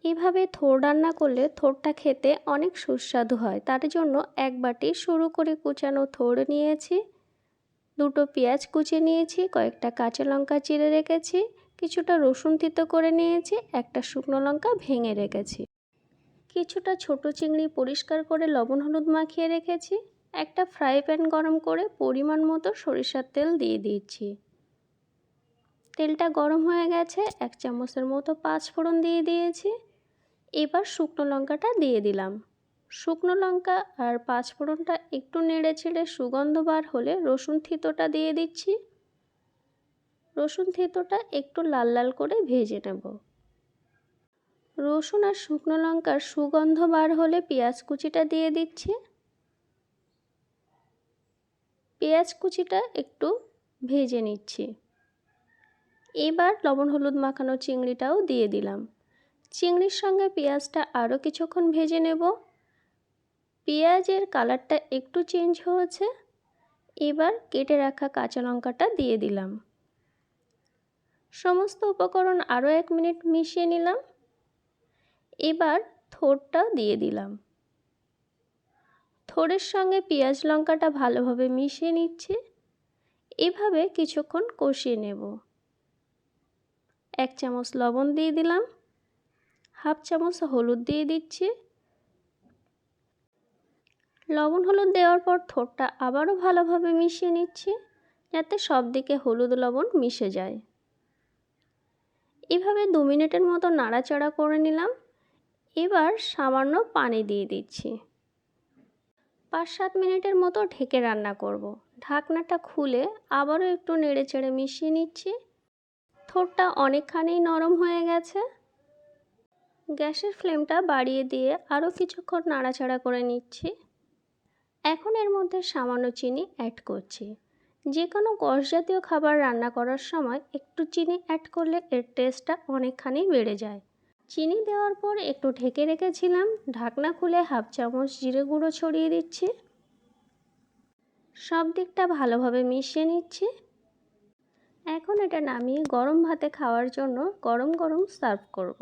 এভাবে থোড় রান্না করলে থোড়টা খেতে অনেক সুস্বাদু হয়। তার জন্য এক বাটি সরু করে কুচানো থোড় নিয়েছি, দুটো পেঁয়াজ কুচিয়ে নিয়েছি, কয়েকটা কাঁচা লঙ্কা চিড়ে রেখেছি, কিছুটা রসুন থেঁতো করে নিয়েছি, একটা শুকনো লঙ্কা ভেঙে রেখেছি, কিছুটা ছোট চিংড়ি পরিষ্কার করে লবণ হলুদ মাখিয়ে রেখেছি। একটা ফ্রাই প্যান গরম করে পরিমাণ মতো সরিষার তেল দিয়ে দিচ্ছি। তেলটা গরম হয়ে গেছে, 1 চামচের মতো পাঁচফোড়ন দিয়ে দিয়েছি। এবার শুকনো লঙ্কাটা দিয়ে দিলাম। শুকনো লঙ্কা আর পাঁচফোড়নটা একটু নেড়ে চেড়ে সুগন্ধ বার হলে রসুন থেঁতোটা দিয়ে দিচ্ছি। রসুন থেঁতোটা একটু লাল লাল করে ভেজে নেব। রসুন আর শুকনো লঙ্কার সুগন্ধ বার হলে পেঁয়াজ কুচিটা দিয়ে দিচ্ছি। পেঁয়াজ কুচিটা একটু ভেজে নিচ্ছি। এবার লবণ হলুদ মাখানো চিংড়িটাও দিয়ে দিলাম। চিংড়ির সঙ্গে পেঁয়াজটা আরও কিছুক্ষণ ভেজে নেব। পেঁয়াজের কালারটা একটু চেঞ্জ হয়েছে। এবার কেটে রাখা কাঁচা লঙ্কাটা দিয়ে দিলাম। সমস্ত উপকরণ আরও 1 মিনিট মিশিয়ে নিলাম। এবার থোড়টা দিয়ে দিলাম। থোড়ের সঙ্গে পেঁয়াজ লঙ্কাটা ভালোভাবে মিশিয়ে নিচ্ছি। এভাবে কিছুক্ষণ কষিয়ে নেব। 1 চামচ লবণ দিয়ে দিলাম, হাফ চামচ হলুদ দিয়ে দিচ্ছি। লবণ হলুদ দেওয়ার পর থোড়টা আবারও ভালোভাবে মিশিয়ে নিচ্ছি, যাতে সব দিকে হলুদ লবণ মিশে যায়। এভাবে 2 মিনিটের মতো নাড়াচাড়া করে নিলাম। এবার সামান্য পানি দিয়ে দিচ্ছি। 5-7 মিনিটের মতো ঢেকে রান্না করব। ঢাকনাটা খুলে আবারও একটু নেড়েচেড়ে মিশিয়ে নিচ্ছি। থোড়টা অনেকখানি নরম হয়ে গেছে। গ্যাসের ফ্লেমটা বাড়িয়ে দিয়ে আরও কিছুক্ষণ নাড়াচাড়া করে নিচ্ছি। এখন এর মধ্যে সামান্য চিনি অ্যাড করছি। যে কোনো কষ জাতীয় খাবার রান্না করার সময় একটু চিনি অ্যাড করলে এর টেস্টটা অনেকখানি বেড়ে যায়। চিনি দেওয়ার পর একটু ঢেকে রেখেছিলাম। ঢাকনা খুলে হাফ চামচ জিরে গুঁড়ো ছড়িয়ে দিচ্ছি। সব দিকটা ভালোভাবে মিশিয়ে নিচ্ছি। এখন এটা নামিয়ে গরম ভাতে খাওয়ার জন্য গরম গরম সার্ভ করব।